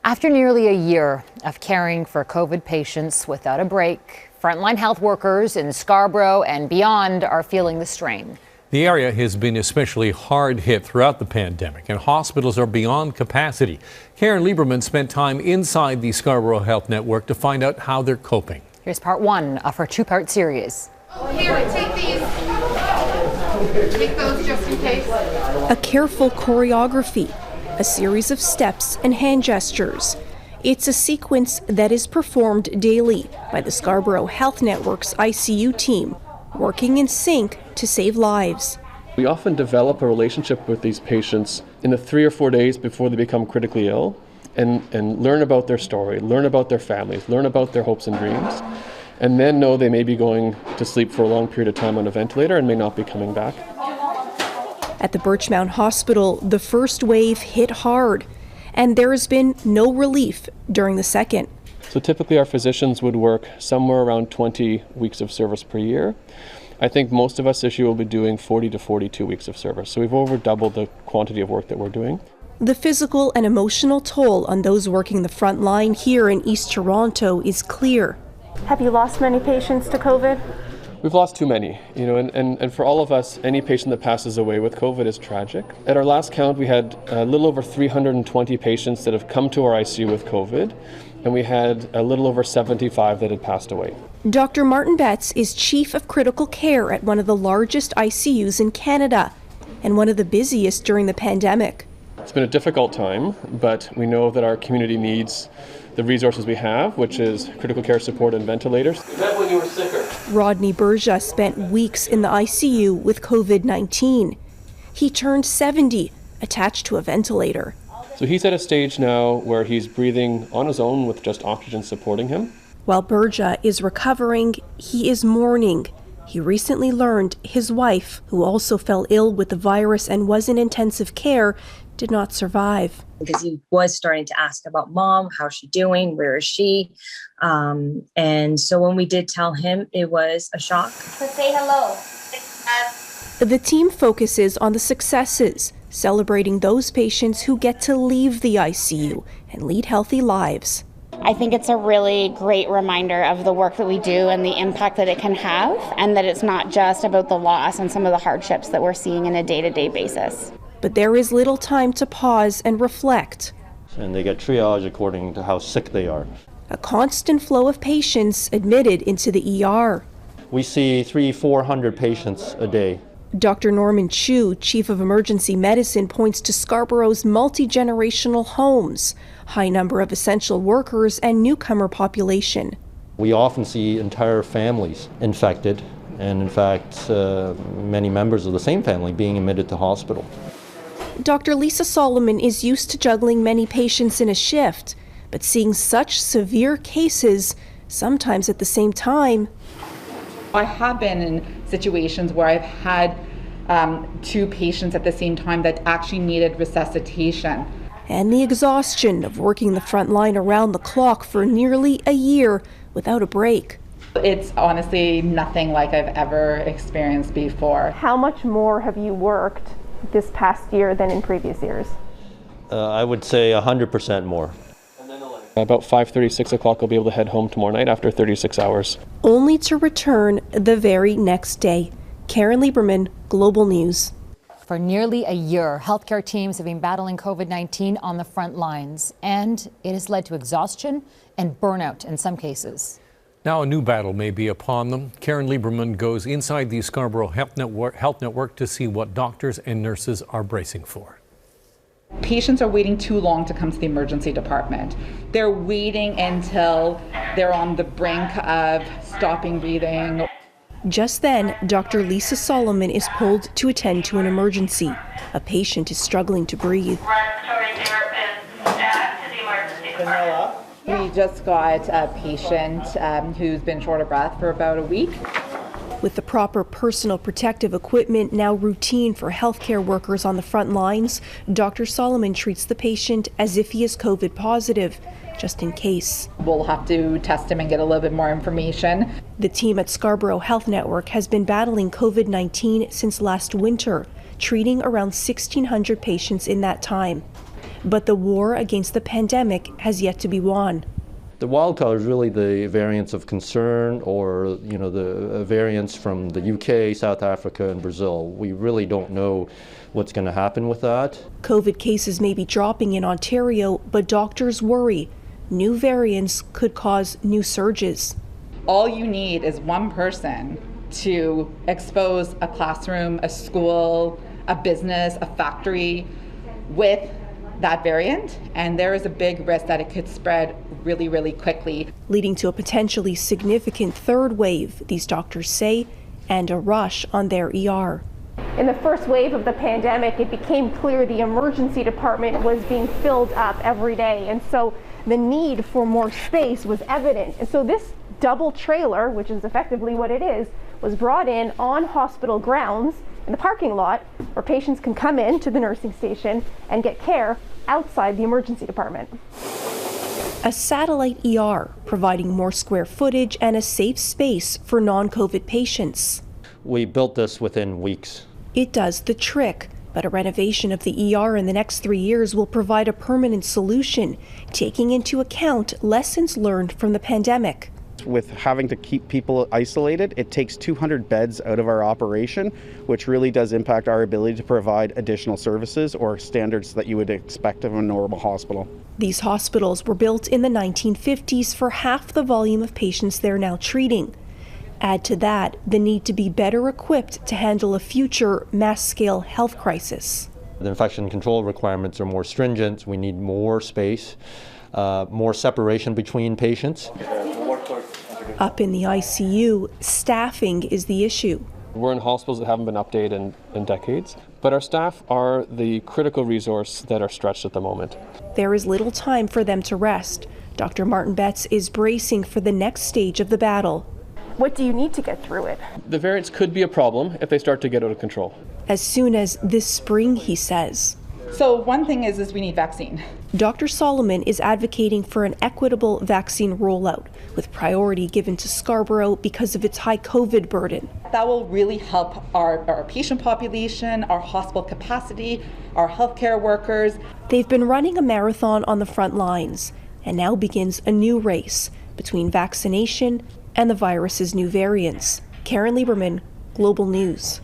After nearly a year of caring for COVID patients without a break, frontline health workers in Scarborough and beyond are feeling the strain. The area has been especially hard hit throughout the pandemic, and hospitals are beyond capacity. Caryn Lieberman spent time inside the Scarborough Health Network to find out how they're coping. Here's part one of her two-part series. Here, take these. Take those just in case. A careful choreography, a series of steps and hand gestures. It's a sequence that is performed daily by the Scarborough Health Network's ICU team, working in sync to save lives. We often develop a relationship with these patients in the 3 or 4 days before they become critically ill and learn about their story, learn about their families, learn about their hopes and dreams, and then know they may be going to sleep for a long period of time on a ventilator and may not be coming back. At the Birchmount Hospital, the first wave hit hard, and there has been no relief during the second. So typically our physicians would work somewhere around 20 weeks of service per year. I think most of us this year will be doing 40 to 42 weeks of service. So we've over doubled the quantity of work that we're doing. The physical and emotional toll on those working the front line here in East Toronto is clear. Have you lost many patients to COVID? We've lost too many, and for all of us, any patient that passes away with COVID is tragic. At our last count, we had a little over 320 patients that have come to our ICU with COVID, and we had a little over 75 that had passed away. Dr. Martin Betts is Chief of Critical Care at one of the largest ICUs in Canada, and one of the busiest during the pandemic. It's been a difficult time, but we know that our community needs the resources we have, which is critical care support and ventilators. You bet when you were sicker. Rodney Berja spent weeks in the ICU with COVID-19. He turned 70, attached to a ventilator. So he's at a stage now where he's breathing on his own with just oxygen supporting him. While Berja is recovering, he is mourning. He recently learned his wife, who also fell ill with the virus and was in intensive care, did not survive. Because he was starting to ask about mom, how's she doing, where is she? And so when we did tell him, it was a shock. So say hello. The team focuses on the successes, celebrating those patients who get to leave the ICU and lead healthy lives. I think it's a really great reminder of the work that we do and the impact that it can have, and that it's not just about the loss and some of the hardships that we're seeing on a day-to-day basis. But there is little time to pause and reflect. And they get triage according to how sick they are. A constant flow of patients admitted into the ER. We see 300-400 patients a day. Dr. Norman Chu, Chief of Emergency Medicine, points to Scarborough's multi-generational homes, high number of essential workers, and newcomer population. We often see entire families infected, and in fact, many members of the same family being admitted to hospital. Dr. Lisa Solomon is used to juggling many patients in a shift, but seeing such severe cases, sometimes at the same time. I have been in situations where I've had 2 patients at the same time that actually needed resuscitation. And the exhaustion of working the front line around the clock for nearly a year without a break. It's honestly nothing like I've ever experienced before. How much more have you worked this past year than in previous years? I would say 100% more. About 5:30, 6 o'clock, I'll be able to head home tomorrow night after 36 hours. Only to return the very next day. Caryn Lieberman, Global News. For nearly a year, healthcare teams have been battling COVID-19 on the front lines, and it has led to exhaustion and burnout in some cases. Now a new battle may be upon them. Caryn Lieberman goes inside the Scarborough Health Network to see what doctors and nurses are bracing for. Patients are waiting too long to come to the emergency department. They're waiting until they're on the brink of stopping breathing. Just then, Dr. Lisa Solomon is pulled to attend to an emergency. A patient is struggling to breathe. We just got a patient who's been short of breath for about a week. With the proper personal protective equipment now routine for healthcare workers on the front lines, Dr. Solomon treats the patient as if he is COVID positive, just in case. We'll have to test him and get a little bit more information. The team at Scarborough Health Network has been battling COVID-19 since last winter, treating around 1,600 patients in that time. But the war against the pandemic has yet to be won. The wild card is really the variants of concern, or the variants from the UK, South Africa, and Brazil. We really don't know what's going to happen with that. COVID cases may be dropping in Ontario, but doctors worry new variants could cause new surges. All you need is one person to expose a classroom, a school, a business, a factory with that variant, and there is a big risk that it could spread really, really quickly, leading to a potentially significant third wave, these doctors say, and a rush on their ER. In the first wave of the pandemic, it became clear the emergency department was being filled up every day, and so the need for more space was evident. And so this double trailer, which is effectively what it is, was brought in on hospital grounds in the parking lot where patients can come in to the nursing station and get care outside the emergency department. A satellite ER providing more square footage and a safe space for non-COVID patients. We built this within weeks. It does the trick, but a renovation of the ER in the next 3 years will provide a permanent solution, taking into account lessons learned from the pandemic. With having to keep people isolated, it takes 200 beds out of our operation, which really does impact our ability to provide additional services or standards that you would expect of a normal hospital. These hospitals were built in the 1950s for half the volume of patients they're now treating. Add to that the need to be better equipped to handle a future mass-scale health crisis. The infection control requirements are more stringent. We need more space, more separation between patients. Up in the ICU, staffing is the issue. We're in hospitals that haven't been updated in decades, but our staff are the critical resource that are stretched at the moment. There is little time for them to rest. Dr. Martin Betts is bracing for the next stage of the battle. What do you need to get through it? The variants could be a problem if they start to get out of control. As soon as this spring, he says. So one thing is we need vaccine. Dr. Solomon is advocating for an equitable vaccine rollout, with priority given to Scarborough because of its high COVID burden. That will really help our patient population, our hospital capacity, our healthcare workers. They've been running a marathon on the front lines, and now begins a new race between vaccination and the virus's new variants. Caryn Lieberman, Global News.